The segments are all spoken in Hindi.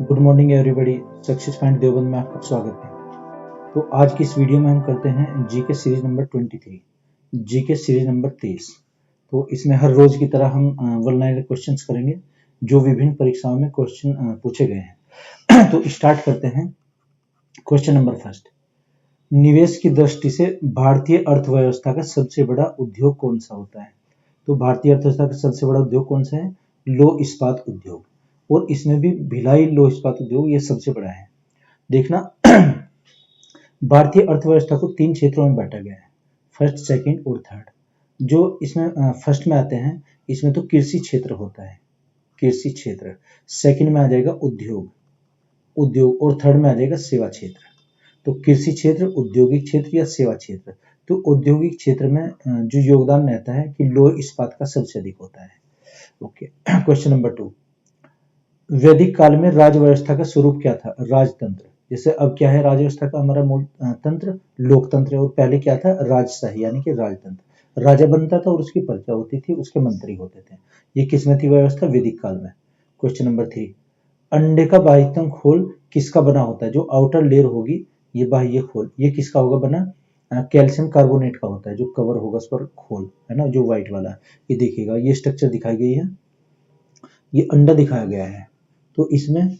Good morning everybody. Success point Deoband में आपका स्वागत है। तो आज की इस वीडियो में हम करते हैं GK series number 23, GK series number 23। तो इसमें हर रोज की तरह हम वन लाइनर क्वेश्चंस करेंगे जो विभिन्न परीक्षाओं में क्वेश्चन पूछे गए हैं। तो स्टार्ट करते हैं। क्वेश्चन नंबर फर्स्ट, निवेश की दृष्टि से भारतीय अर्थव्यवस्था का सबसे बड़ा उद्योग कौन सा होता है? तो भारतीय अर्थव्यवस्था का सबसे बड़ा उद्योग कौन सा है? लौह इस्पात उद्योग। और इसमें भी भिलाई लौह इस्पात उद्योग ये सबसे बड़ा है। देखना, भारतीय अर्थव्यवस्था को 3 क्षेत्रों में बांटा गया है, फर्स्ट, सेकंड और थर्ड। जो इसमें फर्स्ट में आते हैं, इसमें तो कृषि क्षेत्र होता है, कृषि क्षेत्र। सेकंड में आ जाएगा उद्योग, उद्योग, और थर्ड में आ जाएगा सेवा क्षेत्र। तो कृषि क्षेत्र, औद्योगिक क्षेत्र या सेवा क्षेत्र। तो औद्योगिक क्षेत्र में जो योगदान रहता है कि लौह इस्पात का सबसे अधिक होता है। ओके। क्वेश्चन नंबर 2, वैदिक काल में राज व्यवस्था का स्वरूप क्या था? राजतंत्र। जैसे अब क्या है राज व्यवस्था का हमारा मूल तंत्र? लोकतंत्र है। और पहले क्या था? राजशाही यानी कि राजतंत्र। राजा बनता था और उसकी प्रजा होती थी, उसके मंत्री होते थे। ये किसमें थी व्यवस्था? वैदिक काल में। क्वेश्चन नंबर 3, अंडे का बाह्यतम खोल किसका बना होता है? जो आउटर लेयर होगी, ये बाह्य खोल, ये किसका होगा बना? कैल्शियम कार्बोनेट का होता है। जो कवर होगा उस पर खोल है ना, जो व्हाइट वाला, ये देखिएगा, ये स्ट्रक्चर दिखाई गई है, ये अंडा दिखाया गया है। तो इसमें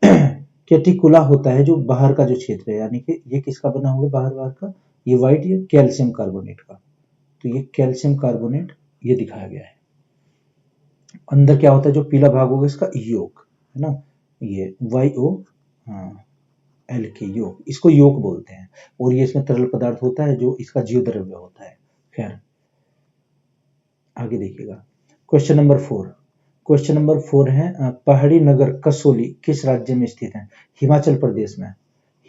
कैटिकुला होता है जो बाहर का जो क्षेत्र है, यानी कि ये किसका बना होगा बाहर बाहर का? ये व्हाइट, ये कैल्शियम कार्बोनेट का। तो ये कैल्शियम कार्बोनेट ये दिखाया गया है। अंदर क्या होता है जो पीला भाग होगा इसका? योक है ना, ये YO, हाँ, एल के योग, इसको योग बोलते हैं। और ये इसमें तरल पदार्थ होता है जो इसका जीव द्रव्य होता है। खैर, आगे देखिएगा। क्वेश्चन नंबर 4, क्वेश्चन नंबर 4 है पहाड़ी नगर कसौली किस राज्य में स्थित है? हिमाचल प्रदेश में।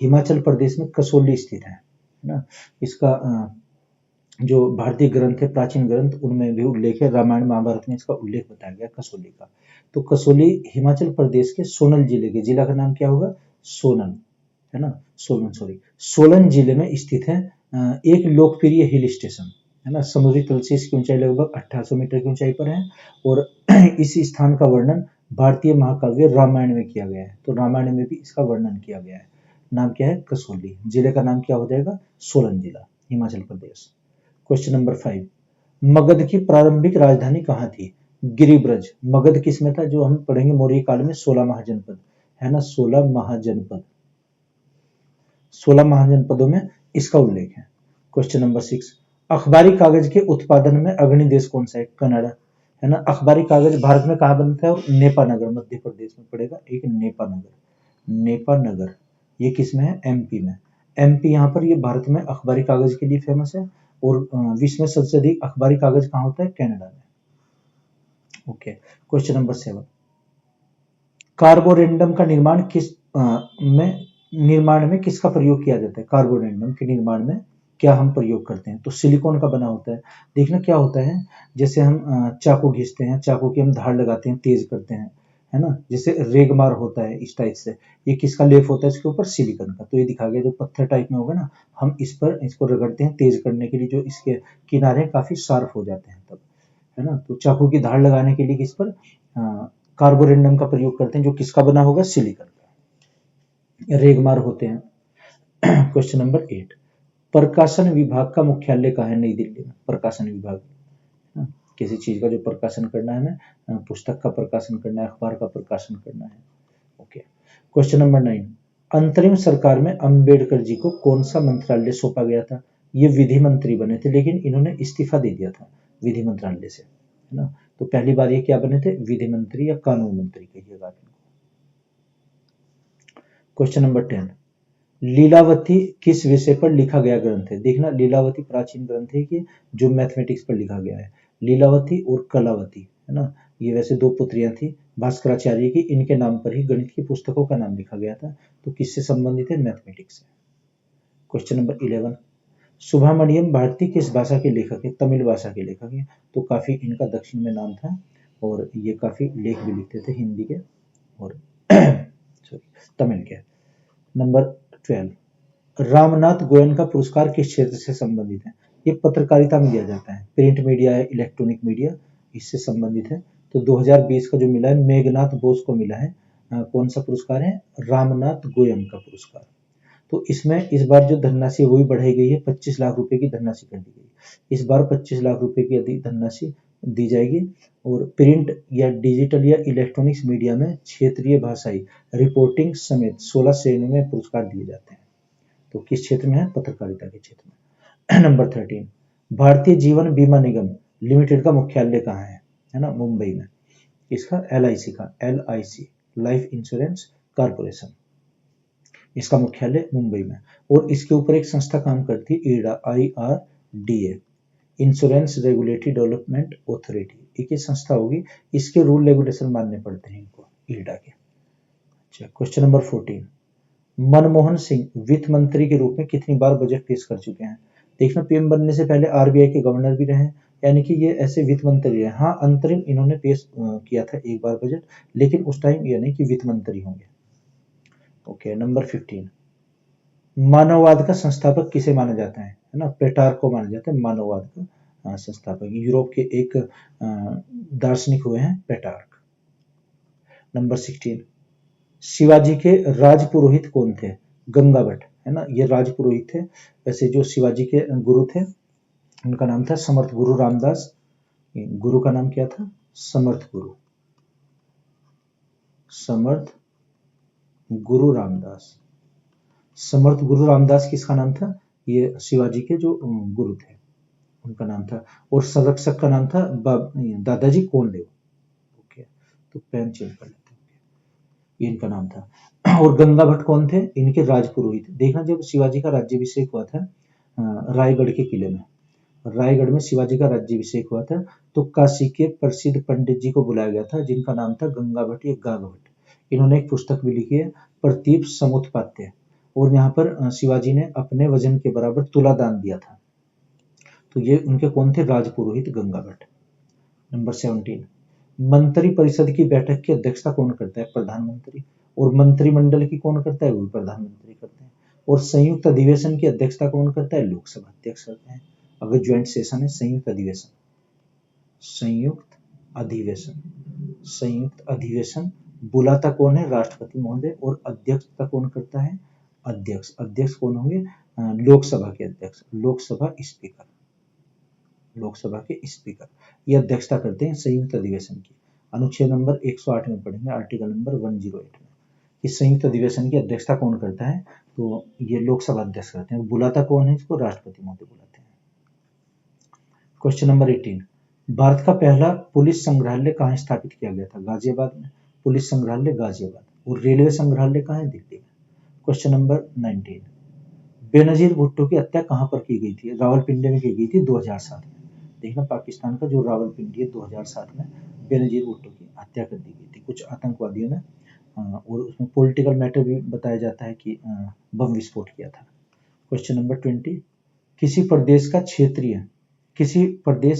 हिमाचल प्रदेश में कसौली स्थित है ना। इसका जो भारतीय ग्रंथ है, प्राचीन ग्रंथ, उनमें भी उल्लेख है। रामायण महाभारत में इसका उल्लेख बताया गया कसौली का। तो कसौली हिमाचल प्रदेश के सोलन जिले के, जिला का नाम क्या होगा? सोलन है ना, सोलन, सॉरी, सोलन जिले में स्थित है। एक लोकप्रिय हिल स्टेशन है ना। समुद्री तल से इसकी ऊंचाई लगभग 1800 मीटर की ऊंचाई पर है। और इस स्थान का वर्णन भारतीय महाकाव्य रामायण में किया गया है। तो रामायण में भी इसका वर्णन किया गया है। नाम क्या है? कसौली। जिले का नाम क्या हो जाएगा? सोलन जिला, हिमाचल प्रदेश। क्वेश्चन नंबर 5, मगध की प्रारंभिक राजधानी कहाँ थी? गिरिब्रज। मगध किसमें था? जो हम पढ़ेंगे मौर्य काल में 16 महाजनपद है ना, 16 महाजनपद, 16 महाजनपदों में इसका उल्लेख है। क्वेश्चन नंबर 6, अखबारी कागज के उत्पादन में अग्रणी देश कौन सा है? कनाडा है ना। अखबारी कागज भारत में कहाँ बनता है? और नेपानगर, मध्य प्रदेश में पड़ेगा एक नेपानगर, नेपानगर। ये किस में है? MP में। MP यहाँ पर, ये भारत में अखबारी कागज के लिए फेमस है। और विश्व में सबसे अधिक अखबारी कागज कहाँ होता है? कनाडा में। ओके। क्वेश्चन नंबर 7, कार्बोरेंडम का निर्माण निर्माण में किसका प्रयोग किया जाता है? कार्बोरेंडम के निर्माण में क्या हम प्रयोग करते हैं? तो सिलिकॉन का बना होता है। देखना क्या होता है, जैसे हम चाकू घिसते हैं, चाकू की हम धार लगाते हैं, तेज करते हैं, है ना, जैसे रेगमार होता है इस टाइप से। ये किसका लेप होता है इसके ऊपर? सिलिकॉन का। तो ये दिखा गया जो पत्थर टाइप में होगा ना, हम इस पर इसको रगड़ते हैं तेज करने के लिए, जो इसके किनारे काफी शार्प हो जाते हैं तब, है ना। तो चाकू की धार लगाने के लिए किस पर? कार्बोरेंडम का प्रयोग करते हैं, जो किसका बना होगा? सिलिकॉन का। रेगमार होते हैं। क्वेश्चन नंबर 8, प्रकाशन विभाग का मुख्यालय कहाँ है? नई दिल्ली में। प्रकाशन विभाग, किसी चीज का जो प्रकाशन करना है हमें, पुस्तक का प्रकाशन करना है, अखबार का प्रकाशन करना है। ओके। क्वेश्चन नंबर 9, अंतरिम सरकार में अंबेडकर जी को कौन सा मंत्रालय सौंपा गया था? ये विधि मंत्री बने थे, लेकिन इन्होंने इस्तीफा दे दिया था विधि मंत्रालय से, है ना। तो पहली बार ये क्या बने थे? विधि मंत्री या कानून मंत्री कहिएगा इनको। क्वेश्चन नंबर 10, लीलावती किस विषय पर लिखा गया ग्रंथ है? देखना, लीलावती प्राचीन ग्रंथ है कि जो मैथमेटिक्स पर लिखा गया है। लीलावती और कलावती, है ना, ये वैसे दो पुत्रियां थी भास्कराचार्य की, इनके नाम पर ही गणित की पुस्तकों का नाम लिखा गया था। तो किससे संबंधित है? मैथमेटिक्स से। क्वेश्चन नंबर 11, सुब्रमण्यम भारती किस भाषा के लेखक है? तमिल भाषा के लेखक है। तो काफी इनका दक्षिण में नाम था, और ये काफी लेख भी लिखते थे हिंदी के और सॉरी तमिल के। नंबर 12, रामनाथ गोयन का पुरस्कार किस क्षेत्र से संबंधित है? ये पत्रकारिता में दिया जाता है, प्रिंट मीडिया है, इलेक्ट्रॉनिक मीडिया, इससे संबंधित है। तो 2020 का जो मिला है मेघनाथ बोस को मिला है, कौन सा पुरस्कार है, रामनाथ गोयनका पुरस्कार। तो इसमें इस बार जो धनराशि वो भी बढ़ाई गई है, 25 लाख रुपए की धनराशि कर दी गई। इस बार 25 लाख रुपए की अधिक धनराशि दी जाएगी। और प्रिंट या डिजिटल या इलेक्ट्रॉनिक्स मीडिया में क्षेत्रीय भाषाई रिपोर्टिंग समेत 16 श्रेणियों में पुरस्कार दिए जाते हैं। तो किस क्षेत्र में है, पत्रकारिता के क्षेत्र में। नंबर 13, भारतीय जीवन बीमा निगम लिमिटेड का मुख्यालय कहाँ है ना, मुंबई में। इसका LIC का, LIC लाइफ इंश्योरेंस कॉर्पोरेशन, इसका मुख्यालय मुंबई में। और इसके ऊपर एक संस्था काम करती है, IRDA, insurance regulatory development authority, एक संस्था होगी, इसके रूल रेगुलेशन मानने पड़ते हैं इनको, IRDA के। अच्छा, क्वेश्चन नंबर 14, मनमोहन सिंह वित्त मंत्री के रूप में कितनी बार बजट पेश कर चुके हैं। देखना, PM बनने से पहले RBI के गवर्नर भी रहे, यानी कि ये ऐसे वित्त मंत्री रहे। हाँ, अंतरिम इन्होंने पेश किया था एक बार बजट, लेकिन उस टाइम ये नहीं कि वित्त मंत्री होंगे। ओके, नंबर 15, मानववाद का संस्थापक किसे माना जाता है ना, पेटार्क को माना जाता है मानववाद का संस्थापक। यूरोप के एक दार्शनिक हुए हैं पेटार्क। नंबर 16, शिवाजी के राजपुरोहित कौन थे, गंगा भट्ट, है ना, ये राजपुरोहित थे। वैसे जो शिवाजी के गुरु थे उनका नाम था समर्थ गुरु रामदास। गुरु का नाम क्या था, समर्थ गुरु रामदास। समर्थ गुरु रामदास किसका नाम था, ये शिवाजी के जो गुरु थे उनका नाम था। और संरक्षक का नाम था दादाजी कोंडदेव। ओके, तो पेन चेंज कर लेते हैं, ये इनका नाम था। और गंगा भट्ट कौन थे, इनके राजपुरोहित। देखना, जब शिवाजी का राज्याभिषेक हुआ था रायगढ़ के किले में, रायगढ़ में शिवाजी का राज्याभिषेक हुआ था, तो काशी के प्रसिद्ध पंडित जी को बुलाया गया था, जिनका नाम था गंगा भट्ट या गागा भट्ट। इन्होंने एक पुस्तक भी लिखी है, प्रतीप समुत्पात्य। और यहाँ पर शिवाजी ने अपने वजन के बराबर तुला दान दिया था। तो ये उनके कौन थे, राजपुरोहित गंगा भट्ट। नंबर 17, मंत्री परिषद की बैठक की अध्यक्षता कौन करता है, प्रधानमंत्री। और मंत्रिमंडल की कौन करता है, वो प्रधानमंत्री करते हैं। और संयुक्त अधिवेशन की अध्यक्षता कौन करता है, लोकसभा अध्यक्ष करते हैं। अगर ज्वाइंट सेशन है, संयुक्त अधिवेशन बुलाता कौन है, राष्ट्रपति महोदय। और अध्यक्षता कौन करता है, अध्यक्ष कौन होंगे, लोकसभा के अध्यक्ष, लोकसभा के स्पीकर, ये अध्यक्षता करते हैं संयुक्त अधिवेशन की। अनुच्छेद नंबर 108 में पढ़ेंगे, आर्टिकल नंबर 108 में, इस संयुक्त अधिवेशन की अध्यक्षता कौन करता है, तो ये लोकसभा अध्यक्ष करते हैं। बुलाता कौन है इसको, राष्ट्रपति महोदय बुलाते हैं। क्वेश्चन नंबर 18, भारत का पहला पुलिस संग्रहालय कहाँ स्थापित किया गया था, गाजियाबाद में। पुलिस संग्रहालय गाजियाबाद। और रेलवे संग्रहालय कहाँ है, दिल्ली में। क्वेश्चन नंबर 19, बेनजीर भुट्टो की हत्या कहाँ पर की गई थी, रावलपिंडी में की गई थी 2007 में। देखना, पाकिस्तान का जो रावलपिंडी है, 2007 में बेनजीर भुट्टो की हत्या कर दी गई थी कुछ आतंकवादियों ने। और उसमें पॉलिटिकल मैटर भी बताया जाता है कि बम विस्फोट किया था। क्वेश्चन नंबर 20, किसी प्रदेश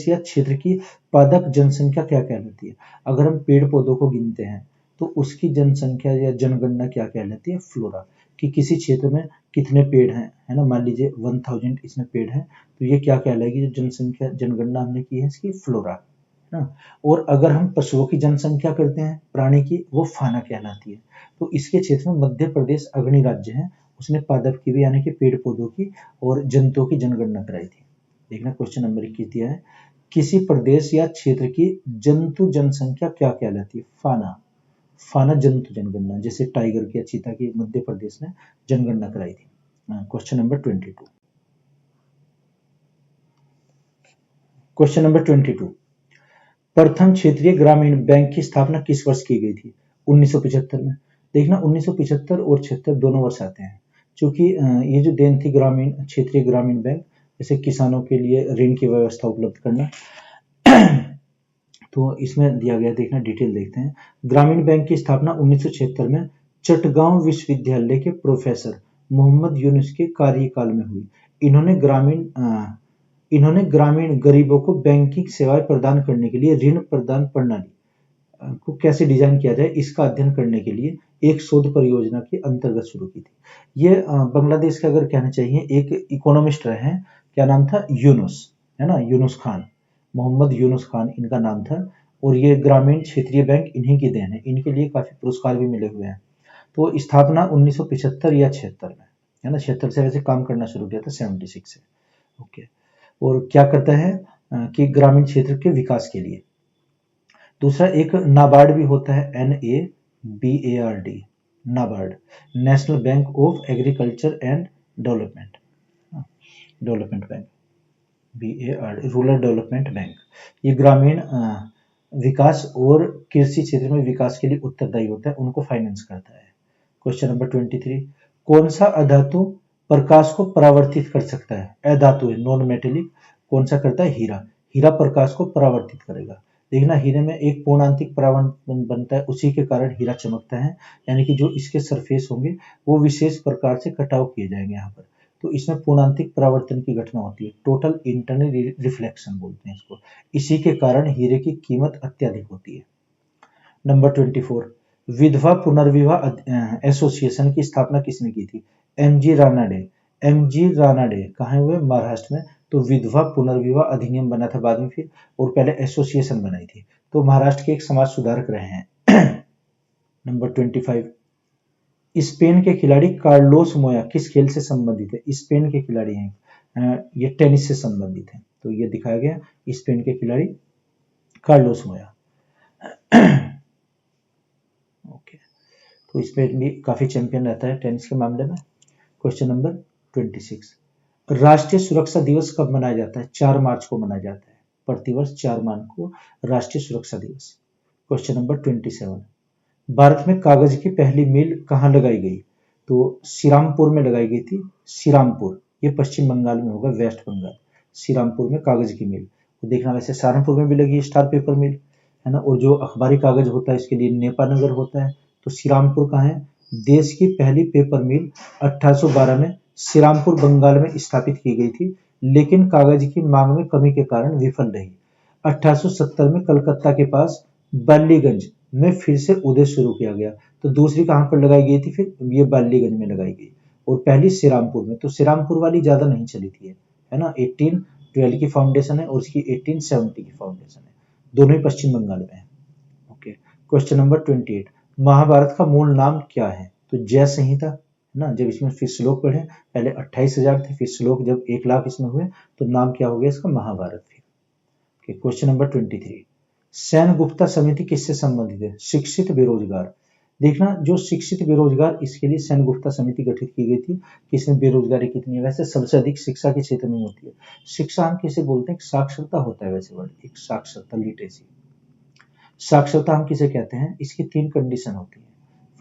या क्षेत्र की पादप जनसंख्या क्या कहलाती है। अगर हम पेड़ पौधों को गिनते हैं तो उसकी जनसंख्या या जनगणना क्या कहलाती है, फ्लोरा। कि किसी क्षेत्र में कितने पेड़ हैं, है ना, मान लीजिए 1000 इसमें पेड़ हैं, तो ये क्या कहलाएगी, जो जनसंख्या जनगणना हमने की है इसकी, फ्लोरा, है ना। और अगर हम पशुओं की जनसंख्या करते हैं, प्राणी की, वो फाना कहलाती है। तो इसके क्षेत्र में मध्य प्रदेश अग्रणी राज्य है, उसने पादप की भी, यानी कि पेड़ पौधों की और जंतुओं की जनगणना कराई थी। देखना, क्वेश्चन नंबर 21 दिया है, किसी प्रदेश या क्षेत्र की जंतु जनसंख्या क्या कहलाती है, फाना जंतु जनगणना। जैसे टाइगर की, चीता की मध्य प्रदेश ने जनगणना कराई थी। क्वेश्चन नंबर 22, प्रथम क्षेत्रीय ग्रामीण बैंक की स्थापना किस वर्ष की गई थी, 1975 में। देखना, 1975 और 76 दोनों वर्ष आते हैं, क्योंकि ये जो देन थी ग्रामीण क्षेत्रीय ग्रामीण बैंक, जैसे किसानों के लिए ऋण की व्यवस्था उपलब्ध करना, तो इसमें दिया गया। देखना, डिटेल देखते हैं। ग्रामीण बैंक की स्थापना 1976 में चटगांव विश्वविद्यालय के प्रोफेसर मोहम्मद यूनुस के कार्यकाल में हुई। इन्होंने ग्रामीण गरीबों को बैंकिंग सेवाएं प्रदान करने के लिए ऋण प्रदान प्रणाली को कैसे डिजाइन किया जाए, इसका अध्ययन करने के लिए एक शोध परियोजना के अंतर्गत शुरू की थी। ये बांग्लादेश के, अगर कहना चाहिए, एक इकोनॉमिस्ट रहे हैं, क्या नाम था, यूनुस, है ना, यूनुस खान, मोहम्मद यूनुस खान इनका नाम था। और ये ग्रामीण क्षेत्रीय बैंक इन्हीं की देन है, इनके लिए काफी पुरस्कार भी मिले हुए हैं। तो स्थापना 1975 या 76 में, है ना, 76 से वैसे काम करना शुरू किया था 76 से। ओके, और क्या करता है कि ग्रामीण क्षेत्र के विकास के लिए। दूसरा एक नाबार्ड भी होता है, NABARD, NABARD, national bank of agriculture and development, development bank, BARD, rural development bank. ये ग्रामीण विकास और कृषि क्षेत्र में विकास के लिए उत्तरदायी होता है, उनको फाइनेंस करता है। क्वेश्चन नंबर 23, कौन सा अधातु प्रकाश को परावर्तित कर सकता है? अधातु है, नॉन मेटेलिक। कौन सा करता है? हीरा। हीरा प्रकाश को परावर्तित करेगा। देखना, हीरे में एक पूर्णांतिक परावर्तन बनता है, उसी के कारण हीरा चमकता है, यानी कि जो इसके सरफेस होंगे वो विशेष प्रकार से कटाव किए जाएंगे यहाँ पर, तो इसमें पूर्णांतिक परावर्तन की घटना होती है, टोटल इंटरनल रिफ्लेक्शन बोलते हैं इसको। इसी के कारण हीरे की कीमत अत्यधिक होती है। नंबर 24, विधवा पुनर्विवाह एसोसिएशन की स्थापना किसने की थी? MG रानाडे। MG रानाडे कहाँ हुए? महाराष्ट्र में। तो विधवा पुनर्विवाह अधिनियम बना था बाद में फिर, और पहले एसोसिएशन बनाई थी, तो महाराष्ट्र के एक समाज सुधारक रहे हैं। नंबर 25, स्पेन के खिलाड़ी कार्लोस मोया किस खेल से संबंधित है? स्पेन के खिलाड़ी हैं, ये टेनिस से संबंधित है, तो ये दिखाया गया स्पेन के खिलाड़ी कार्लोस मोया। ओके, तो स्पेन भी काफी चैंपियन रहता है टेनिस के मामले में। क्वेश्चन नंबर 26, राष्ट्रीय सुरक्षा दिवस कब मनाया जाता है? 4 मार्च को मनाया जाता है, प्रतिवर्ष 4 मार्च को राष्ट्रीय सुरक्षा दिवस। क्वेश्चन नंबर 27, भारत में कागज की पहली मिल कहाँ लगाई गई? तो श्रीरामपुर में लगाई गई थी। श्रीरामपुर, ये पश्चिम बंगाल में होगा, वेस्ट बंगाल। श्रीरामपुर में कागज की मिल, तो देखना वैसे सहारनपुर में भी लगी है स्टार पेपर मिल, है ना, और जो अखबारी कागज होता है इसके लिए नेपानगर होता है। तो श्रीरामपुर कहाँ है? देश की पहली पेपर मिल 1812 में श्रीरामपुर बंगाल में स्थापित की गई थी, लेकिन कागज की मांग में कमी के कारण विफल रही। 1870 में कलकत्ता के पास बालीगंज में फिर से उदय शुरू किया गया। तो दूसरी कहाँ पर लगाई गई थी? फिर ये बालीगंज में लगाई गई, और पहली श्रीरामपुर में। तो श्रीरामपुर वाली ज्यादा नहीं चली थी, है ना, 1812 की फाउंडेशन है और उसकी 1870 की फाउंडेशन है, दोनों ही पश्चिम बंगाल में है। ओके, क्वेश्चन नंबर 28, महाभारत का मूल नाम क्या है? तो जय संहिता, है ना, जब इसमें फिर श्लोक पढ़े, पहले 28,000 थे, फिर श्लोक जब 1 लाख इसमें हुए, तो नाम क्या हो गया इसका? महाभारत। फिर क्वेश्चन नंबर 23, सेन गुप्ता समिति किससे संबंधित है? शिक्षित बेरोजगार। देखना, जो शिक्षित बेरोजगार, इसके लिए सेन गुप्ता समिति गठित की गई थी कि इसमें बेरोजगारी कितनी है। वैसे सबसे अधिक शिक्षा के क्षेत्र में होती है। शिक्षा हम किसे बोलते हैं? साक्षरता होता है वैसे वर्ड, एक साक्षरता, लिटरेसी। साक्षरता हम किसे कहते हैं? इसकी 3 कंडीशन होती है,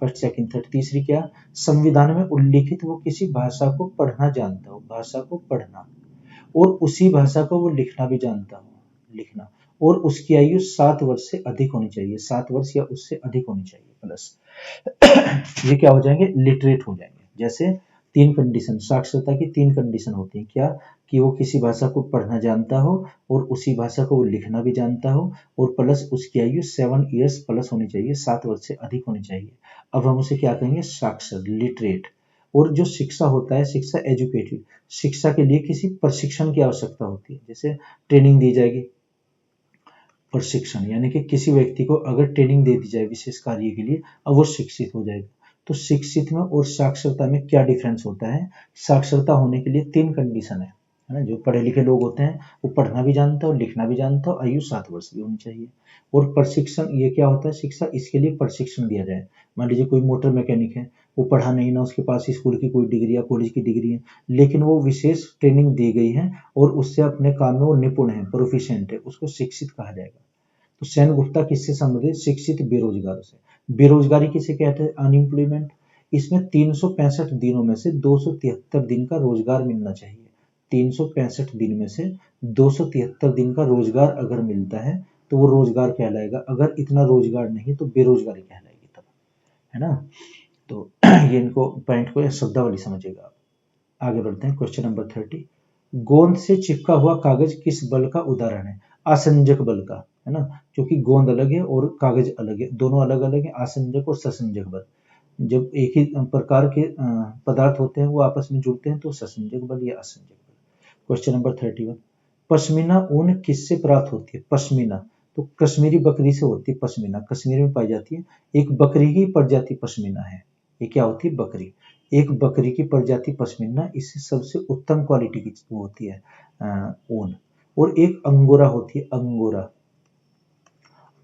फर्स्ट, सेकंड, थर्ड। तीसरी क्या? संविधान में उल्लिखित वो किसी भाषा को पढ़ना जानता हो, भाषा को पढ़ना, और उसी भाषा को वो लिखना भी जानता हो, लिखना, और उसकी आयु 7 वर्ष से अधिक होनी चाहिए, 7 वर्ष या उससे अधिक होनी चाहिए प्लस। ये क्या हो जाएंगे? लिटरेट हो जाएंगे। जैसे 3 कंडीशन, साक्षरता की 3 कंडीशन होती है, क्या? कि वो किसी भाषा को पढ़ना जानता हो, और उसी भाषा को वो लिखना भी जानता हो, और प्लस उसकी आयु 7 ईयर्स प्लस होनी चाहिए, 7 वर्ष से अधिक होनी चाहिए। अब हम उसे क्या कहेंगे? साक्षर, लिटरेट। और जो शिक्षा होता है, शिक्षा, एजुकेटेड, शिक्षा के लिए किसी प्रशिक्षण की आवश्यकता होती है, जैसे ट्रेनिंग दी जाएगी, प्रशिक्षण, यानी कि किसी व्यक्ति को अगर ट्रेनिंग दे दी जाए विशेष कार्य के लिए, अब वो शिक्षित हो जाएगा। तो शिक्षित में और साक्षरता में क्या डिफरेंस होता है? साक्षरता होने के लिए 3 कंडीशन है ना, जो पढ़े लिखे लोग होते हैं वो पढ़ना भी जानता हो, लिखना भी जानता हो, आयु 7 वर्ष की होनी चाहिए। और प्रशिक्षण, ये क्या होता है? शिक्षा, इसके लिए प्रशिक्षण दिया जाए। मान लीजिए कोई मोटर मैकेनिक है, वो पढ़ा नहीं, ना उसके पास स्कूल की कोई डिग्री या कॉलेज की डिग्री है, लेकिन वो विशेष ट्रेनिंग दी गई है और उससे अपने काम में वो निपुण है, प्रोफिशिएंट है, उसको शिक्षित कहा जाएगा। तो सेन गुप्ता किससे संबंधित? शिक्षित बेरोजगारों से। बेरोजगारी किसे कहते हैं? अनएम्प्लॉयमेंट। इसमें 365 दिनों में से 273 दिन का रोजगार मिलना चाहिए। 365 दिन में से 273 दिन का रोजगार अगर मिलता है तो वो रोजगार कहलाएगा। अगर इतना रोजगार नहीं तो बेरोजगारी कहलाएगी तब, है ना। तो ये इनको पॉइंट को शब्दावली समझिएगा आप। आगे बढ़ते हैं, क्वेश्चन नंबर 30, गोंद से चिपका हुआ कागज किस बल का उदाहरण है? आसंजक बल का, है ना, क्योंकि गोंद अलग है और कागज अलग है, दोनों अलग अलग है, आसंजक और ससंजक बल। जब एक ही प्रकार के पदार्थ होते हैं वो आपस में जुड़ते हैं तो ससंजक बल या आसंजक बल। क्वेश्चन नंबर 31, पश्मीना ऊन किससे प्राप्त होती है? पश्मीना, तो कश्मीरी बकरी से होती है पश्मीना, कश्मीर में पाई जाती है। एक बकरी की प्रजाति पश्मीना है। ये क्या होती है? बकरी। एक बकरी की प्रजाति पश्मीना, इससे सबसे उत्तम क्वालिटी की वो होती है ऊन। और एक अंगोरा होती है, अंगोरा।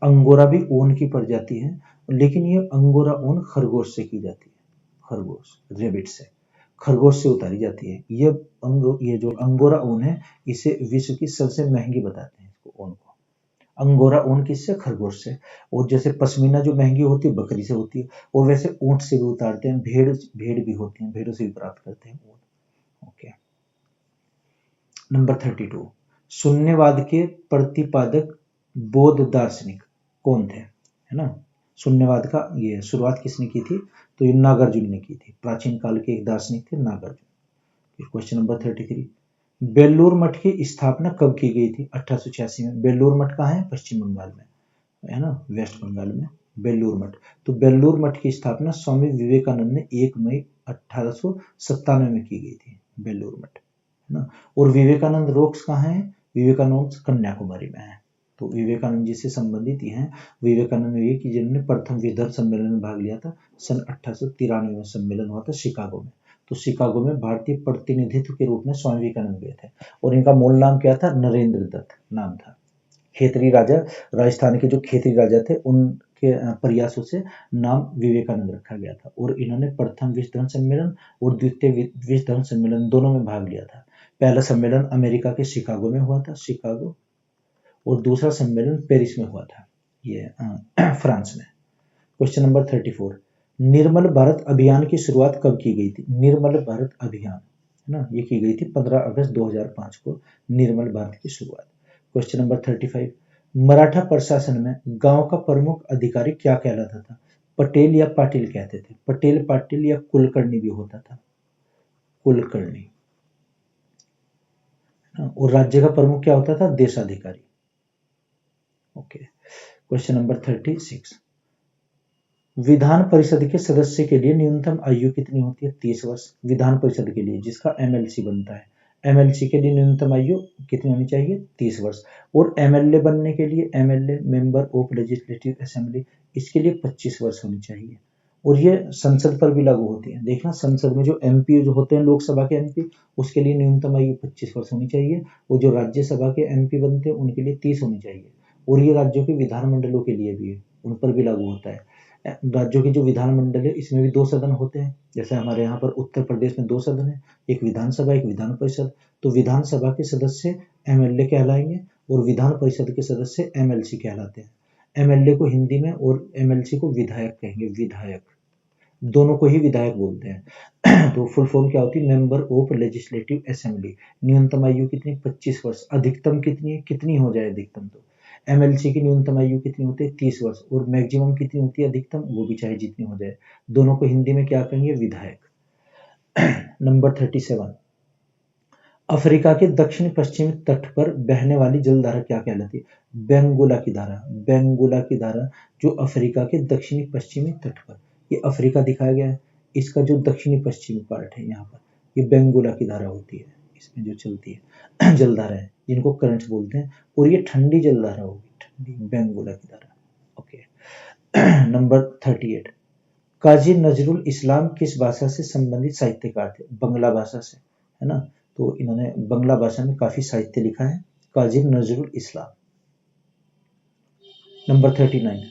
अंगोरा भी ऊन की प्रजाति है, लेकिन ये अंगोरा ऊन खरगोश से की जाती है। खरगोश, रेबिट से, खरगोश से उतारी जाती है। ये जो अंगोरा ऊन है, इसे विश्व की सबसे महंगी बताते हैं इसको, ऊन को। अंगोरा ऊन किससे? खरगोश से। और जैसे पश्मीना जो महंगी होती है बकरी से होती है, और वैसे ऊंट से भी उतारते हैं, भेड़ भी होती हैं, भेड़ों से भी प्राप्त करते हैं ऊन। ओके। नंबर 32, शून्यवाद के प्रतिपादक बौद्ध दार्शनिक कौन थे? है ना, शून्यवाद का ये शुरुआत किसने की थी? तो ये नागार्जुन ने की थी। प्राचीन काल के एक दार्शनिक थे नागार्जुन। क्वेश्चन नंबर 33, बेलूर मठ की स्थापना कब की गई थी? 1886 में। बेलूर मठ कहाँ है? पश्चिम बंगाल में, है ना, वेस्ट बंगाल में बेलूर मठ। तो बेलूर मठ की स्थापना स्वामी विवेकानंद ने 1 मई 1897 में की गई थी, बेलूर मठ, है ना। और विवेकानंद रॉक्स कहाँ है? विवेकानंद कन्याकुमारी में है। तो विवेकानंद जी से संबंधित ही हैं विवेकानंद ये कि जिन्होंने प्रथम विश्व सम्मेलन में भाग लिया था। सन 1893 में सम्मेलन हुआ था शिकागो में। तो शिकागो में भारतीय प्रतिनिधित्व के रूप में स्वामी विवेकानंद गए थे। और इनका मूल नाम क्या था? नरेंद्र दत्त नाम था। खेतरी राजा, राजस्थान के जो खेतरी राजा थे, उनके प्रयासों से नाम विवेकानंद रखा गया था। और इन्होंने प्रथम विश्व धर्म सम्मेलन और द्वितीय विश्व धर्म सम्मेलन दोनों में भाग लिया था। पहला सम्मेलन अमेरिका के शिकागो में हुआ था, शिकागो, और दूसरा सम्मेलन पेरिस में हुआ था, ये फ्रांस में। क्वेश्चन नंबर 34, निर्मल भारत अभियान की शुरुआत कब की गई थी? निर्मल भारत अभियान, है ना, ये की गई थी 15 अगस्त 2005 को, निर्मल भारत की शुरुआत। क्वेश्चन नंबर 35, मराठा प्रशासन में गांव का प्रमुख अधिकारी क्या कहलाता था? पटेल या पाटिल कहते थे? पटेल, पाटिल या कुलकर्णी भी होता था, कुलकर्णी। और राज्य का प्रमुख क्या होता था? देशाधिकारी। Okay. Question number 36, Vidhan Parishad के सदस्य के लिए न्यूनतम आयु कितनी होती है? 30 वर्ष। विधान परिषद के लिए जिसका एमएलसी बनता है, एमएलसी के लिए न्यूनतम आयु कितनी होनी चाहिए? 30 वर्ष। और एमएलए बनने के लिए, MLA member of legislative assembly, इसके लिए 25 वर्ष होनी चाहिए। और ये संसद पर भी लागू होती है। देखना, संसद में जो एमपी जो होते हैं, लोकसभा के एमपी, उसके लिए न्यूनतम आयु 25 वर्ष होनी चाहिए। और जो राज्यसभा के एमपी बनते हैं उनके लिए 30 होनी चाहिए। और ये राज्यों के विधानमंडलों के लिए भी है, उन पर भी लागू होता है। राज्यों के जो विधानमंडल है, इसमें भी 2 सदन होते हैं। जैसे हमारे यहाँ पर उत्तर प्रदेश में 2 सदन है, एक विधानसभा, एक विधान परिषद। तो विधानसभा के सदस्य एमएलए कहलाएंगे और विधान परिषद के सदस्य एमएलसी कहलाते हैं। एमएलए को हिंदी में और एमएलसी को विधायक कहेंगे, विधायक, दोनों को ही विधायक बोलते हैं। तो फुल फॉर्म क्या होती है? Member of legislative assembly. न्यूनतम आयु कितनी? 25 वर्ष। अधिकतम कितनी है? कितनी हो जाए अधिकतम? तो एमएलसी की न्यूनतम आयु कितनी होती है? 30 वर्ष। और मैक्सिमम कितनी होती है? अधिकतम, वो भी चाहे जितनी हो जाए। दोनों को हिंदी में क्या कहेंगे? विधायक। नंबर 37, अफ्रीका के दक्षिण पश्चिमी तट पर बहने वाली जलधारा क्या कहलाती है? बेंगोला की धारा। बेंगोला की धारा, जो अफ्रीका के दक्षिणी पश्चिमी तट पर, ये अफ्रीका दिखाया गया है, इसका जो दक्षिणी पश्चिमी पार्ट है यहाँ पर, ये बेंगोला की धारा होती है। इसमें जो चलती है जलधारा है, जिनको करंट्स बोलते हैं। और ये ठंडी जलधारा होगी, ठंडी बेंगोला की धारा। ओके। नंबर 38, काजी नजरुल इस्लाम किस भाषा से संबंधित साहित्यकार थे? बंगला भाषा से, है ना। तो इन्होंने बंगला भाषा में काफी साहित्य लिखा है, काजी नजरुल इस्लाम। नंबर 39,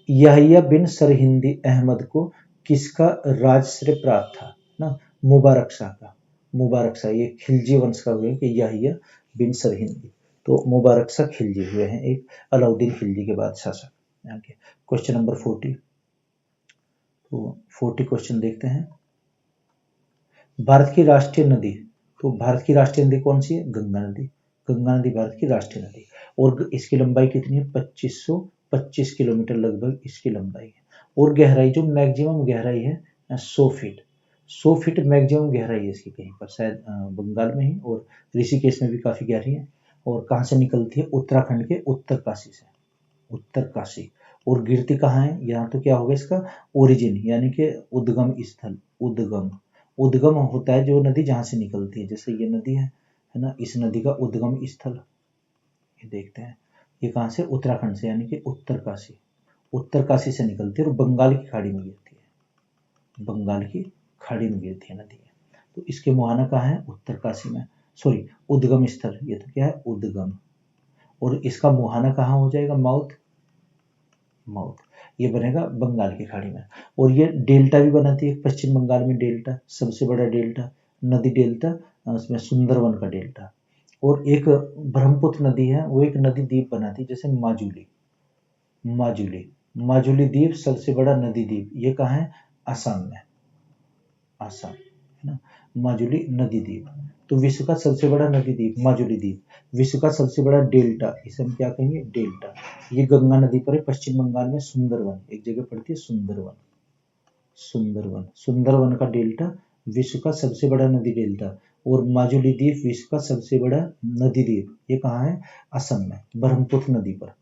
यहिया बिन सरहिंदी अहमद को किसका राजश्रय प्राप्त था? ना, मुबारक शाह का। मुबारक शाह, ये खिलजी वंश का हुए कि यहिया बिन सरहिंदी। तो मुबारक शाह खिलजी हुए हैं, एक अलाउद्दीन खिलजी के बाद शासक यहाँ के। क्वेश्चन नंबर 40, तो 40 क्वेश्चन देखते हैं। भारत की राष्ट्रीय नदी, तो भारत की राष्ट्रीय नदी कौन सी है? गंगा नदी। गंगा नदी भारत की राष्ट्रीय नदी। और इसकी लंबाई कितनी है? 2525 किलोमीटर लगभग इसकी लंबाई है। और गहराई, जो मैक्सिमम गहराई है 100 फीट। 100 फीट मैक्सिमम गहराई है इसकी, कहीं पर शायद बंगाल में ही, और ऋषिकेश में भी काफी गहरी है। और कहाँ से निकलती है? उत्तराखंड के उत्तरकाशी से, उत्तरकाशी। और गिरती कहाँ है? यहाँ तो क्या होगा इसका ओरिजिन, यानी कि उद्गम स्थल। उद्गम, उद्गम होता है जो नदी जहां से निकलती है। जैसे ये नदी है ना, इस नदी का उद्गम स्थल ये देखते हैं। ये कहाँ से, उत्तराखंड से, यानी कि उत्तरकाशी से निकलती है और बंगाल की खाड़ी में गिरती है, बंगाल की खाड़ी में गिरती है नदी है। तो इसके मुहाना कहाँ है, उत्तरकाशी में, सॉरी उद्गम स्थल, ये तो क्या है, उद्गम, और इसका मुहाना कहाँ हो जाएगा, माउथ, ये बनेगा बंगाल की खाड़ी में। और ये डेल्टा भी बनाती है पश्चिम बंगाल में, डेल्टा सबसे बड़ा डेल्टा, नदी डेल्टा, उसमें सुंदरवन का डेल्टा। और एक ब्रह्मपुत्र नदी है, वो एक नदी द्वीप बनाती है, जैसे माजुली द्वीप सबसे बड़ा नदी द्वीप, ये कहाँ है, असम में, असम है ना, माजुली नदी द्वीप। तो विश्व का सबसे बड़ा नदी द्वीप माजुली द्वीप, विश्व का सबसे बड़ा डेल्टा, इसे हम क्या कहेंगे, डेल्टा, ये गंगा नदी पर है, पश्चिम बंगाल में, सुंदरवन एक जगह पड़ती है, सुंदरवन का डेल्टा विश्व का सबसे बड़ा नदी डेल्टा। और माजुली द्वीप विश्व का सबसे बड़ा नदी द्वीप, ये कहाँ है, असम में, ब्रह्मपुत्र नदी पर,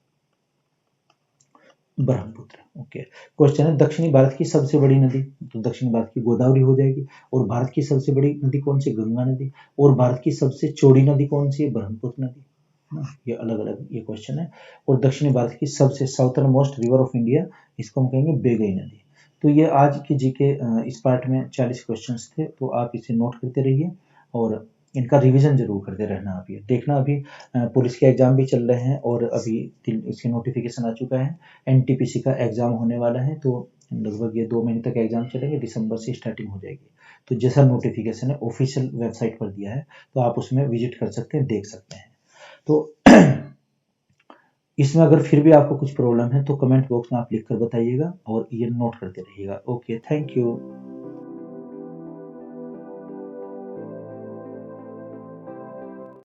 ब्रह्मपुत्र। ओके, क्वेश्चन है दक्षिणी भारत की सबसे बड़ी नदी, तो दक्षिणी भारत की गोदावरी हो जाएगी। और भारत की सबसे बड़ी नदी कौन सी, गंगा नदी। और भारत की सबसे चौड़ी नदी कौन सी है, ब्रह्मपुत्र नदी, है ना, ये अलग अलग ये क्वेश्चन है। और दक्षिणी भारत की सबसे southern most river of India, इसको हम कहेंगे बेगई नदी। तो ये आज की जीके इस पार्ट में 40 क्वेश्चंस थे, तो आप इसे नोट करते रहिए और इनका रिवीजन जरूर करते रहना। आप ये देखना, अभी पुलिस के एग्जाम भी चल रहे हैं और अभी इसकी नोटिफिकेशन आ चुका है, एनटीपीसी का एग्जाम होने वाला है, तो लगभग ये 2 महीने तक एग्जाम चलेंगे, दिसंबर से स्टार्टिंग हो जाएगी। तो जैसा नोटिफिकेशन है ऑफिशियल वेबसाइट पर दिया है, तो आप उसमें विजिट कर सकते हैं, देख सकते हैं। तो इसमें अगर फिर भी आपको कुछ प्रॉब्लम है तो कमेंट बॉक्स में आप लिख कर बताइएगा और ये नोट करते रहिएगा। Okay, thank you.